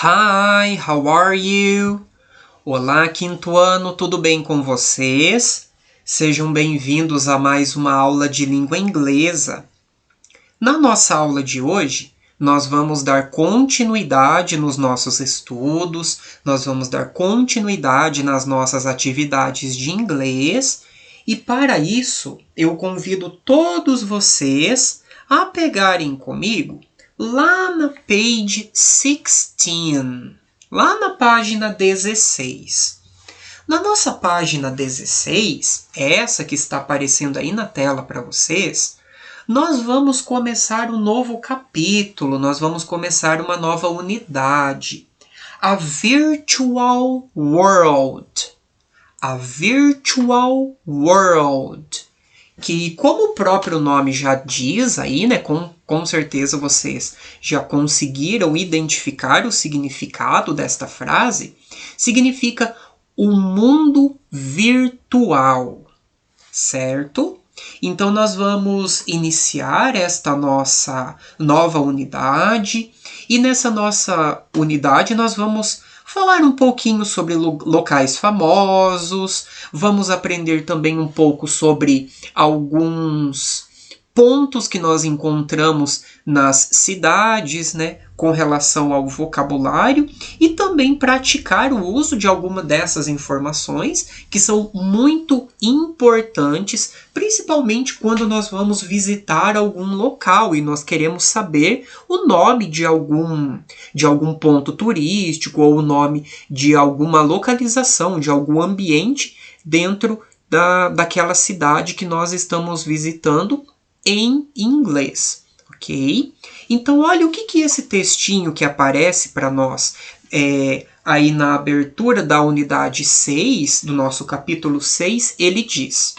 Hi, how are you? Olá, quinto ano, tudo bem com vocês? Sejam bem-vindos a mais uma aula de língua inglesa. Na nossa aula de hoje, nós vamos dar continuidade nos nossos estudos, nós vamos dar continuidade nas nossas atividades de inglês, e para isso eu convido todos vocês a pegarem comigo lá na page 16, lá na página 16. Na nossa página 16, essa que está aparecendo aí na tela para vocês, nós vamos começar um novo capítulo, nós vamos começar uma nova unidade. A Virtual World. A Virtual World. Que, como o próprio nome já diz aí, né, com certeza vocês já conseguiram identificar o significado desta frase, significa o mundo virtual, certo? Então, nós vamos iniciar esta nossa nova unidade, e nessa nossa unidade nós vamos falar um pouquinho sobre locais famosos, vamos aprender também um pouco sobre alguns pontos que nós encontramos nas cidades, né, com relação ao vocabulário, e também praticar o uso de alguma dessas informações que são muito importantes, principalmente quando nós vamos visitar algum local e nós queremos saber o nome de algum ponto turístico ou o nome de alguma localização, de algum ambiente dentro daquela cidade que nós estamos visitando em inglês, ok? Então, olha o que esse textinho que aparece para nós aí na abertura da unidade 6, do nosso capítulo 6, ele diz: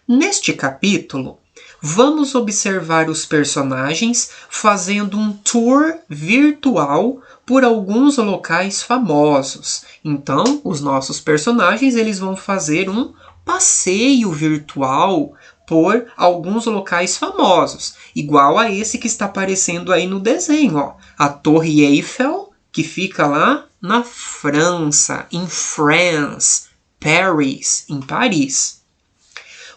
neste capítulo, vamos observar os personagens fazendo um tour virtual por alguns locais famosos. Então, os nossos personagens eles vão fazer um passeio virtual por alguns locais famosos, igual a esse que está aparecendo aí no desenho, ó, a Torre Eiffel, que fica lá na França, em France, Paris, em Paris.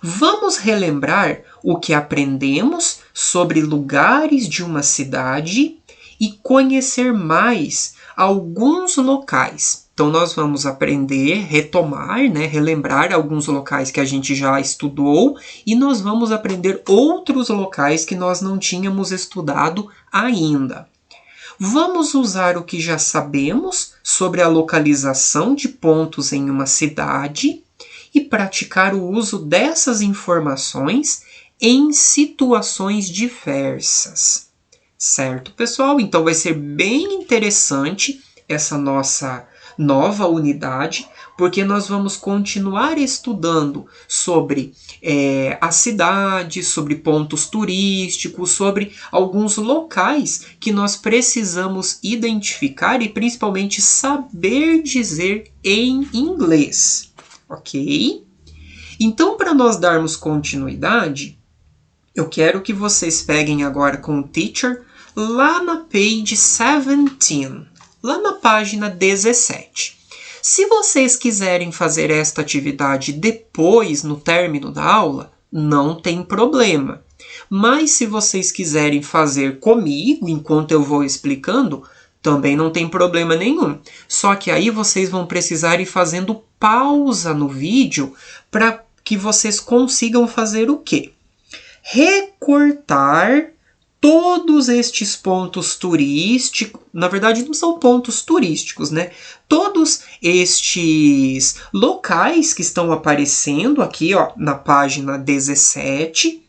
Vamos relembrar o que aprendemos sobre lugares de uma cidade e conhecer mais alguns locais. Então, nós vamos aprender, retomar, né, relembrar alguns locais que a gente já estudou, e nós vamos aprender outros locais que nós não tínhamos estudado ainda. Vamos usar o que já sabemos sobre a localização de pontos em uma cidade e praticar o uso dessas informações em situações diversas. Certo, pessoal? Então, vai ser bem interessante essa nossa nova unidade, porque nós vamos continuar estudando sobre a cidade, sobre pontos turísticos, sobre alguns locais que nós precisamos identificar e principalmente saber dizer em inglês, ok? Então, para nós darmos continuidade, eu quero que vocês peguem agora com o teacher lá na page 17, lá na página 17. Se vocês quiserem fazer esta atividade depois, no término da aula, não tem problema. Mas se vocês quiserem fazer comigo, enquanto eu vou explicando, também não tem problema nenhum. Só que aí vocês vão precisar ir fazendo pausa no vídeo para que vocês consigam fazer o quê? Recortar todos estes pontos turísticos, na verdade não são pontos turísticos, né? Todos estes locais que estão aparecendo aqui, ó, na página 17,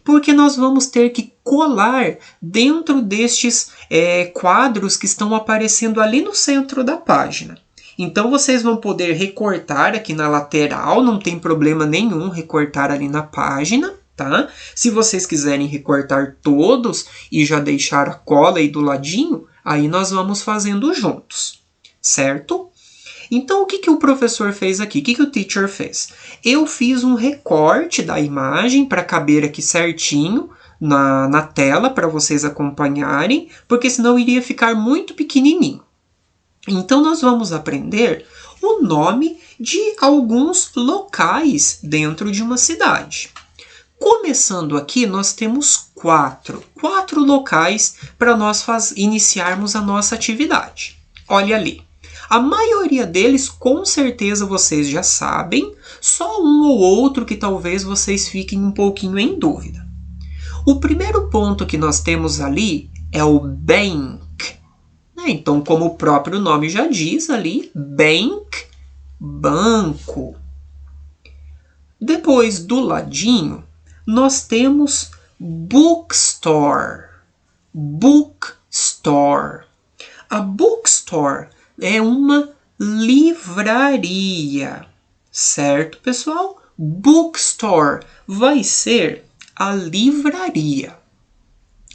porque nós vamos ter que colar dentro destes quadros que estão aparecendo ali no centro da página. Então, vocês vão poder recortar aqui na lateral, não tem problema nenhum recortar ali na página, tá? Se vocês quiserem recortar todos e já deixar a cola aí do ladinho, aí nós vamos fazendo juntos, certo? Então, o que o professor fez aqui? O que o teacher fez? Eu fiz um recorte da imagem para caber aqui certinho na tela para vocês acompanharem, porque senão iria ficar muito pequenininho. Então, nós vamos aprender o nome de alguns locais dentro de uma cidade. Começando aqui, nós temos quatro locais para nós iniciarmos a nossa atividade. Olha ali. A maioria deles, com certeza, vocês já sabem, só um ou outro que talvez vocês fiquem um pouquinho em dúvida. O primeiro ponto que nós temos ali é o bank. Então, como o próprio nome já diz ali, bank, banco. Depois, do ladinho, nós temos bookstore. Bookstore. A bookstore é uma livraria, certo, pessoal? Bookstore vai ser a livraria,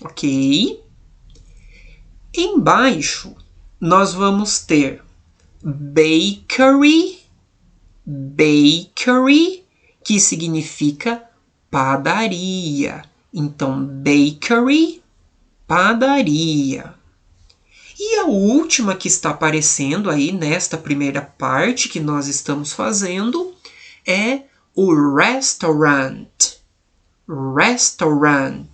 ok? Embaixo, nós vamos ter bakery, que significa padaria. Então, bakery, padaria. E a última que está aparecendo aí nesta primeira parte que nós estamos fazendo é o restaurant. Restaurant,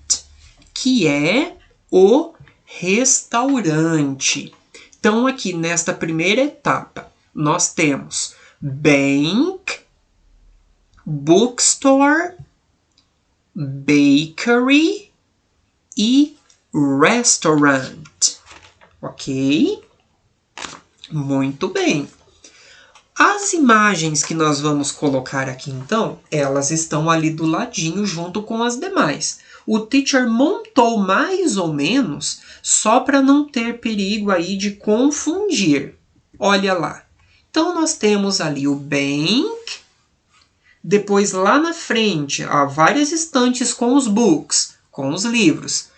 que é o restaurante. Então, aqui nesta primeira etapa, nós temos bank, bookstore, bakery e restaurant. Ok? Muito bem. As imagens que nós vamos colocar aqui, então, elas estão ali do ladinho junto com as demais. O teacher montou mais ou menos só para não ter perigo aí de confundir. Olha lá. Então, nós temos ali o bank. Depois, lá na frente, há várias estantes com os books, com os livros.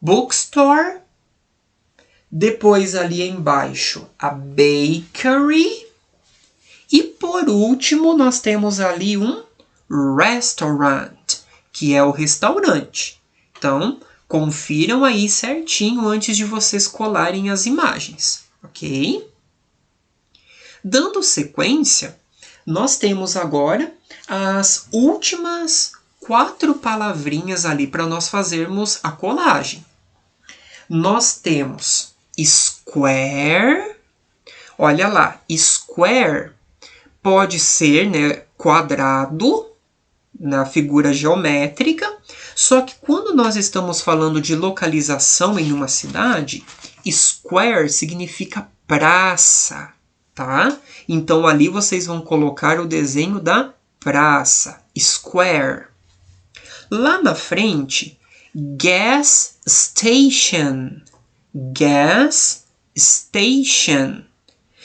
Bookstore. Depois, ali embaixo, a bakery. E, por último, nós temos ali um restaurant, que é o restaurante. Então, confiram aí certinho antes de vocês colarem as imagens, ok? Dando sequência, nós temos agora as últimas 4 palavrinhas ali para nós fazermos a colagem. Nós temos square. Olha lá, square pode ser, né, quadrado na figura geométrica, só que quando nós estamos falando de localização em uma cidade, square significa praça, tá? Então ali vocês vão colocar o desenho da praça, square. Lá na frente, gas station. Gas station.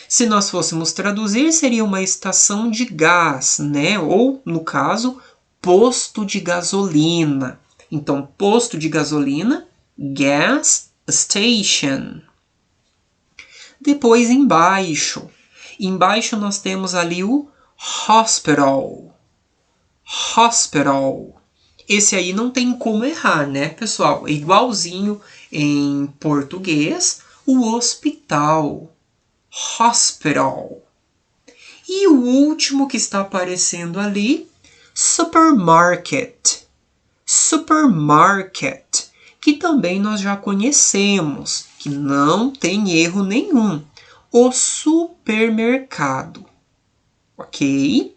Se nós fôssemos traduzir, seria uma estação de gás, né? Ou, no caso, posto de gasolina. Então, posto de gasolina, gas station. Depois, embaixo. Embaixo nós temos ali o hospital. Hospital. Esse aí não tem como errar, né, pessoal? É igualzinho em português, o hospital. Hospital. E o último que está aparecendo ali, supermarket. Supermarket, que também nós já conhecemos, que não tem erro nenhum. O supermercado. Ok?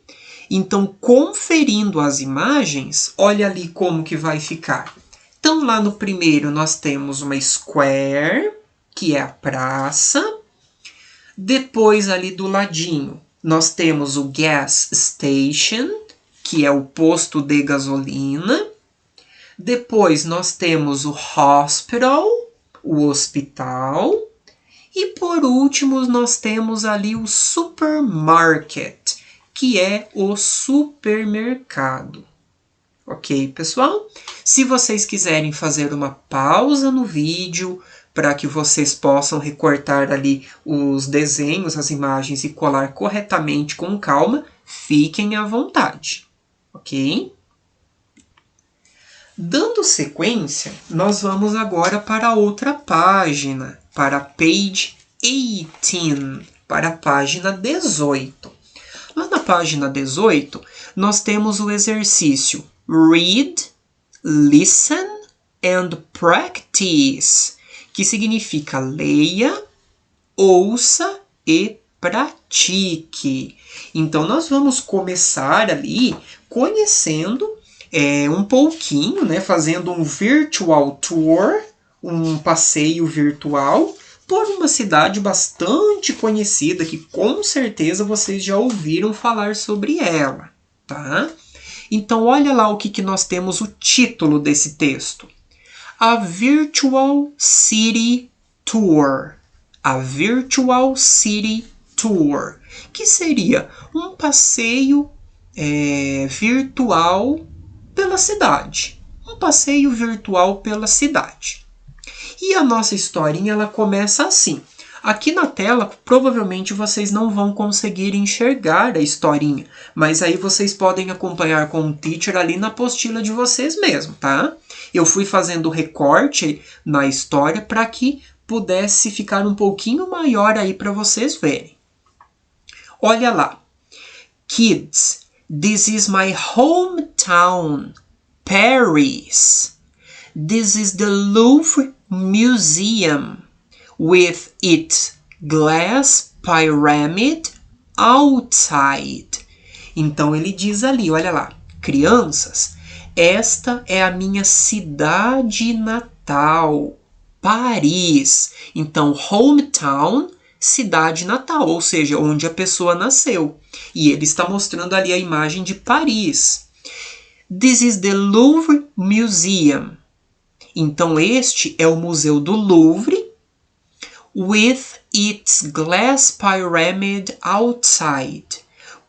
Então, conferindo as imagens, olha ali como que vai ficar. Então, lá no primeiro, nós temos uma square, que é a praça. Depois, ali do ladinho, nós temos o gas station, que é o posto de gasolina. Depois, nós temos o hospital, o hospital. E, por último, nós temos ali o supermarket, que é o supermercado. Ok, pessoal? Se vocês quiserem fazer uma pausa no vídeo para que vocês possam recortar ali os desenhos, as imagens e colar corretamente com calma, fiquem à vontade. Ok? Dando sequência, nós vamos agora para a outra página, para page 18, para a página 18. Lá na página 18, nós temos o exercício Read, Listen and Practice, que significa leia, ouça e pratique. Então, nós vamos começar ali conhecendo um pouquinho, né, fazendo um virtual tour, um passeio virtual, por uma cidade bastante conhecida, que com certeza vocês já ouviram falar sobre ela, tá? Então, olha lá o que nós temos, o título desse texto. A Virtual City Tour. A Virtual City Tour, que seria um passeio virtual pela cidade. Um passeio virtual pela cidade. E a nossa historinha, ela começa assim. Aqui na tela, provavelmente vocês não vão conseguir enxergar a historinha, mas aí vocês podem acompanhar com o teacher ali na apostila de vocês mesmo, tá? Eu fui fazendo recorte na história para que pudesse ficar um pouquinho maior aí para vocês verem. Olha lá. Kids, this is my hometown, Paris. This is the Louvre Museum with its glass pyramid outside. Então ele diz ali, olha lá, crianças, esta é a minha cidade natal, Paris. Então, hometown, cidade natal, ou seja, onde a pessoa nasceu. E ele está mostrando ali a imagem de Paris. This is the Louvre Museum. Então, este é o Museu do Louvre, with its glass pyramid outside,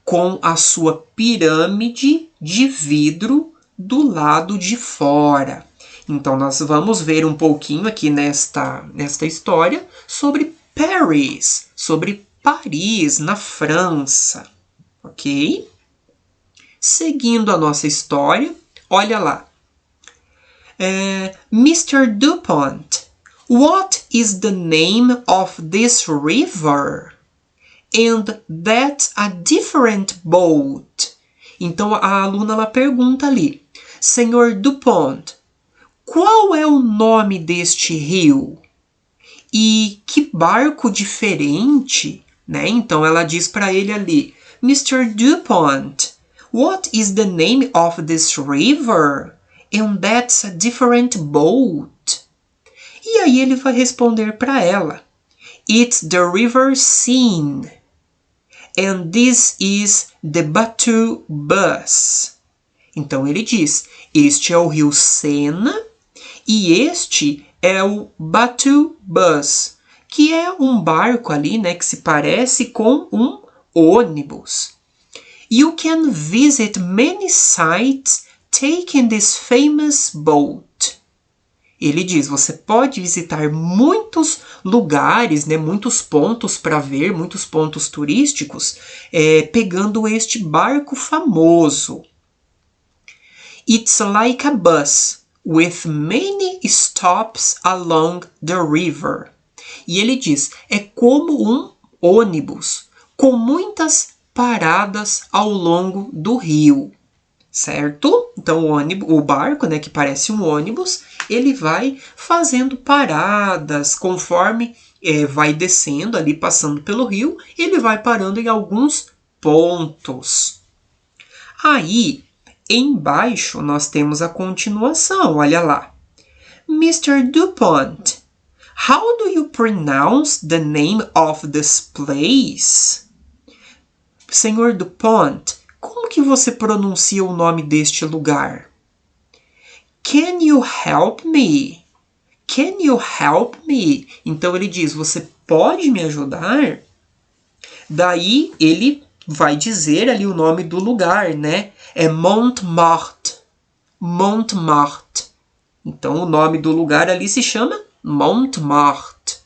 com a sua pirâmide de vidro do lado de fora. Então, nós vamos ver um pouquinho aqui nesta história sobre Paris, sobre Paris, na França. Ok? Seguindo a nossa história, olha lá. Mr. Dupont, what is the name of this river? And that's a different boat. Então a aluna ela pergunta ali, Senhor Dupont, qual é o nome deste rio? E que barco diferente, né? Então ela diz para ele ali, Mr. Dupont, what is the name of this river? And that's a different boat. E aí ele vai responder para ela, It's the River Seine. And this is the Batu Bus. Então ele diz, este é o rio Sena e este é o Batu Bus, que é um barco ali, né, que se parece com um ônibus. You can visit many sites taking this famous boat. Ele diz, você pode visitar muitos lugares, né, muitos pontos para ver, muitos pontos turísticos, pegando este barco famoso. It's like a bus with many stops along the river. E ele diz, é como um ônibus com muitas paradas ao longo do rio. Certo? Então o barco, né, que parece um ônibus, ele vai fazendo paradas conforme vai descendo ali, passando pelo rio, ele vai parando em alguns pontos. Aí, embaixo, nós temos a continuação, olha lá. Mr. Dupont, how do you pronounce the name of this place? Senhor Dupont, como que você pronuncia o nome deste lugar? Can you help me? Can you help me? Então ele diz, você pode me ajudar? Daí ele vai dizer ali o nome do lugar, né? É Montmartre. Montmartre. Então o nome do lugar ali se chama Montmartre.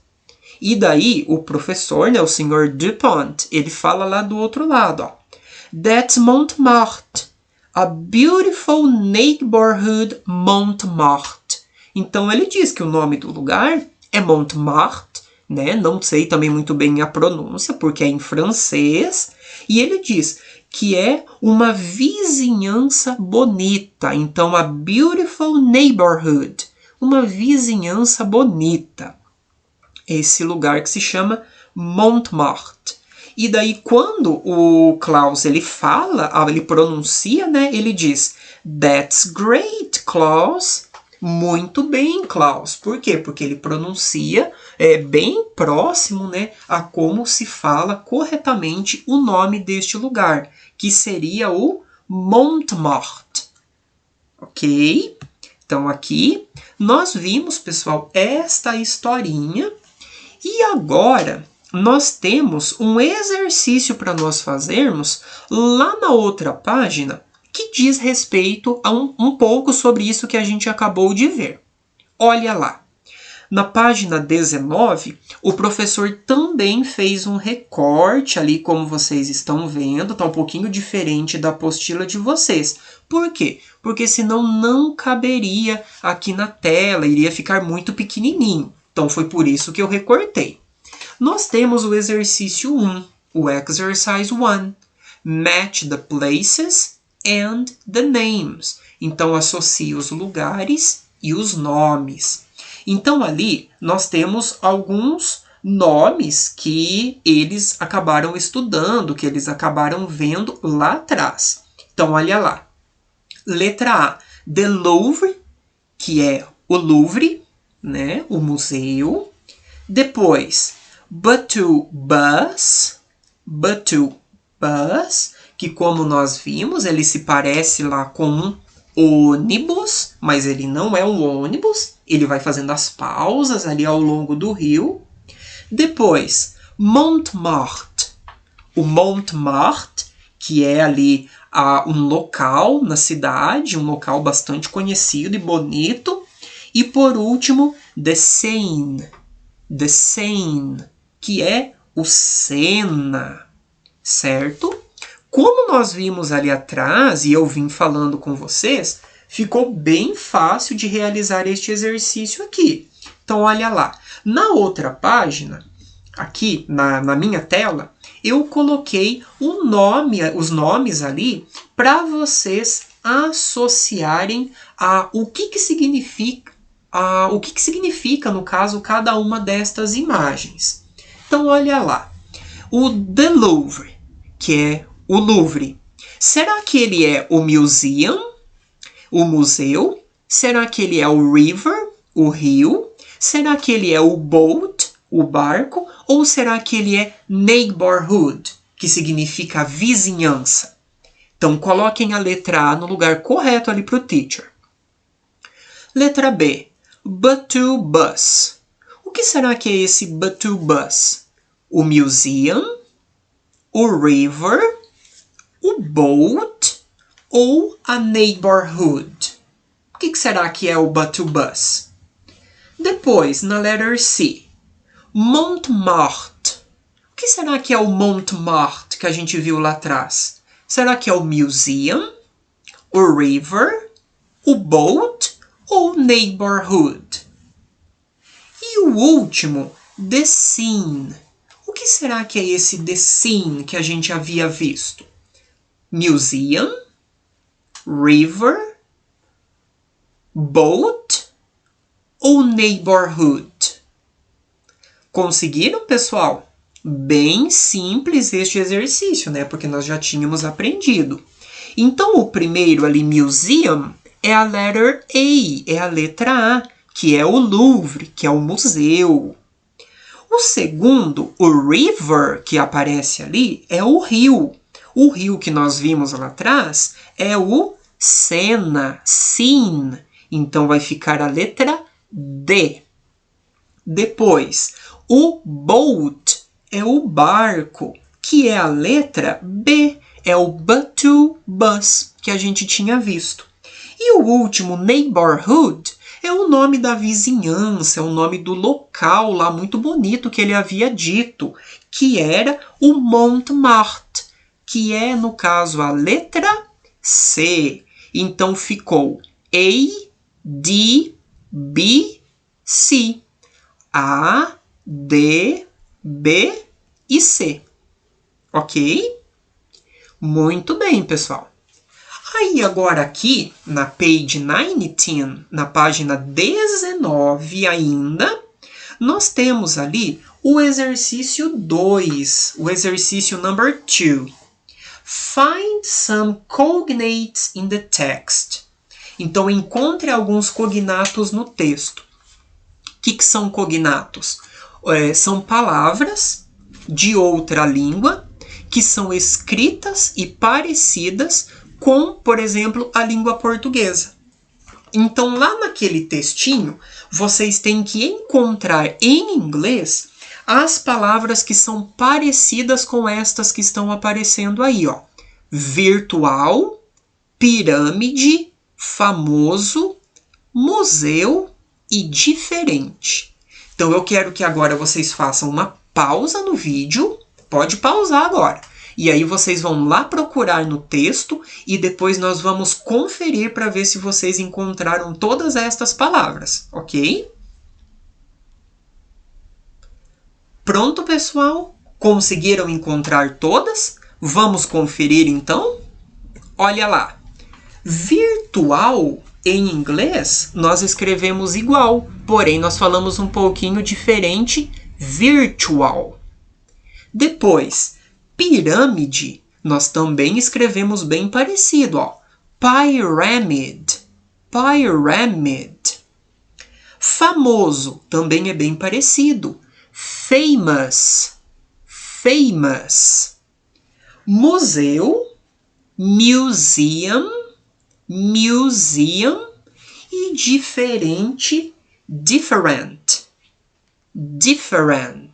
E daí o professor, né, o Sr. Dupont, ele fala lá do outro lado, ó. That's Montmartre. A beautiful neighborhood Montmartre. Então ele diz que o nome do lugar é Montmartre, né? Não sei também muito bem a pronúncia, porque é em francês. E ele diz que é uma vizinhança bonita. Então, a beautiful neighborhood, uma vizinhança bonita. Esse lugar que se chama Montmartre. E daí, quando o Klaus ele fala, ele pronuncia, né? Ele diz, That's great, Klaus. Muito bem, Klaus. Por quê? Porque ele pronuncia bem próximo, né, a como se fala corretamente o nome deste lugar, que seria o Montmartre. Ok? Então, aqui nós vimos, pessoal, esta historinha. E agora nós temos um exercício para nós fazermos lá na outra página que diz respeito a um pouco sobre isso que a gente acabou de ver. Olha lá. Na página 19, o professor também fez um recorte ali, como vocês estão vendo. Está um pouquinho diferente da apostila de vocês. Por quê? Porque senão não caberia aqui na tela, iria ficar muito pequenininho. Então foi por isso que eu recortei. Nós temos o exercício 1, o exercise 1. Match the places and the names. Então associe os lugares e os nomes. Então ali nós temos alguns nomes que eles acabaram estudando, que eles acabaram vendo lá atrás. Então olha lá. Letra A, The Louvre, que é o Louvre, né, o museu. Depois, Bateau Bus, que como nós vimos, ele se parece lá com um ônibus, mas ele não é um ônibus, ele vai fazendo as pausas ali ao longo do rio. Depois, Montmartre, o Montmartre, que é ali um local na cidade, um local bastante conhecido e bonito. E por último, the Seine, que é o Sena, certo? Como nós vimos ali atrás, e eu vim falando com vocês, ficou bem fácil de realizar este exercício aqui. Então, olha lá. Na outra página, aqui na minha tela, eu coloquei os nomes ali para vocês associarem o que significa, no caso, cada uma destas imagens. Então, olha lá. O The Louvre, que é o Louvre. Será que ele é o museum, o museu? Será que ele é o river, o rio? Será que ele é o boat, o barco? Ou será que ele é neighborhood, que significa vizinhança? Então, coloquem a letra A no lugar correto ali para o teacher. Letra B, Bateau Bus. O que será que é esse Bateau Bus? O museum, o river, o boat ou a neighborhood? O que será que é o Bateau Bus? Depois, na letra C, Montmartre. O que será que é o Montmartre que a gente viu lá atrás? Será que é o museum, o river, o boat ou neighborhood? E o último, the Seine. O que será que é esse the Seine que a gente havia visto? Museum, river, boat ou neighborhood? Conseguiram, pessoal? Bem simples este exercício, né? Porque nós já tínhamos aprendido. Então, o primeiro ali, museum, é a letter A, é a letra A, que é o Louvre, que é o museu. O segundo, o river, que aparece ali, é o rio. O rio que nós vimos lá atrás é o Sena, Seine. Então, vai ficar a letra D. Depois, o boat é o barco, que é a letra B, é o Bateau Bus, que a gente tinha visto. E o último, neighborhood, é o nome da vizinhança, é o nome do local lá muito bonito que ele havia dito, que era o Montmartre, que é, no caso, a letra C. Então ficou A, D, B, C. A, D, B e C. Ok? Muito bem, pessoal. Aí, agora aqui, na page 19, na página 19 ainda, nós temos ali o exercício 2, o exercício number 2. Find some cognates in the text. Então, encontre alguns cognatos no texto. O que são cognatos? São palavras de outra língua que são escritas e parecidas com, por exemplo, a língua portuguesa. Então, lá naquele textinho, vocês têm que encontrar em inglês as palavras que são parecidas com estas que estão aparecendo aí, ó. Virtual, pirâmide, famoso, museu e diferente. Então, eu quero que agora vocês façam uma pausa no vídeo. Pode pausar agora. E aí vocês vão lá procurar no texto e depois nós vamos conferir para ver se vocês encontraram todas estas palavras, ok? Pronto, pessoal? Conseguiram encontrar todas? Vamos conferir então? Olha lá. Virtual, em inglês, nós escrevemos igual, porém nós falamos um pouquinho diferente, virtual. Depois, pirâmide, nós também escrevemos bem parecido, ó. Pyramid, pyramid. Famoso, também é bem parecido. Famous, famous. Museu, museum, museum. E diferente, different, different.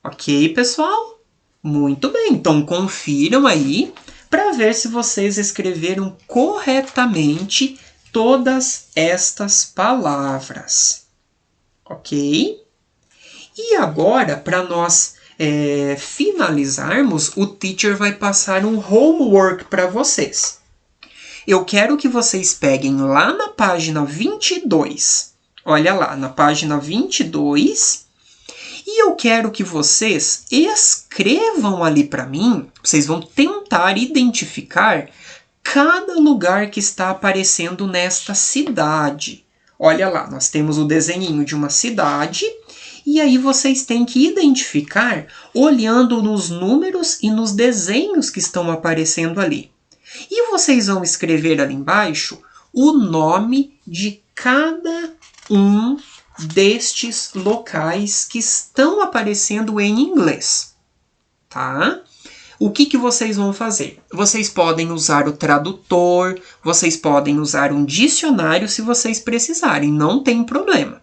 Ok, pessoal? Muito bem, então confiram aí para ver se vocês escreveram corretamente todas estas palavras. Ok? E agora, para nós finalizarmos, o teacher vai passar um homework para vocês. Eu quero que vocês peguem lá na página 22. Olha lá, na página 22. E eu quero que vocês escrevam ali para mim, vocês vão tentar identificar cada lugar que está aparecendo nesta cidade. Olha lá, nós temos o desenhinho de uma cidade, e aí vocês têm que identificar olhando nos números e nos desenhos que estão aparecendo ali. E vocês vão escrever ali embaixo o nome de cada um destes locais que estão aparecendo em inglês, tá? O que vocês vão fazer? Vocês podem usar o tradutor, vocês podem usar um dicionário se vocês precisarem, não tem problema.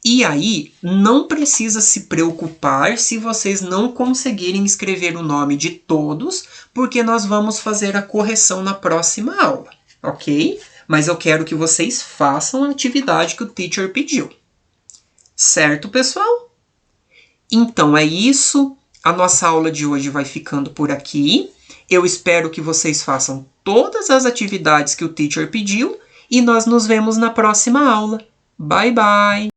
E aí, não precisa se preocupar se vocês não conseguirem escrever o nome de todos, porque nós vamos fazer a correção na próxima aula, ok? Mas eu quero que vocês façam a atividade que o teacher pediu. Certo, pessoal? Então é isso. A nossa aula de hoje vai ficando por aqui. Eu espero que vocês façam todas as atividades que o teacher pediu e nós nos vemos na próxima aula. Bye, bye!